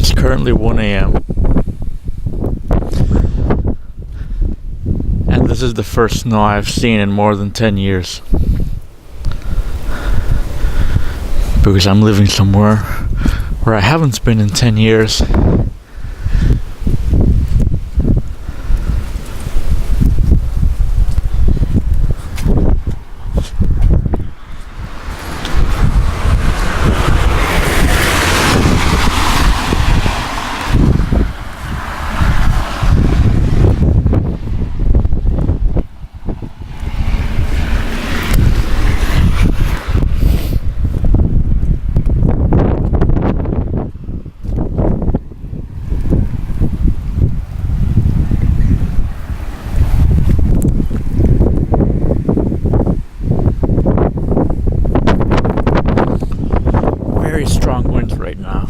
It's currently 1 a.m. and this is the first snow I've seen in more than 10 years. Because I'm living somewhere where I haven't been in 10 years. Very strong winds right now.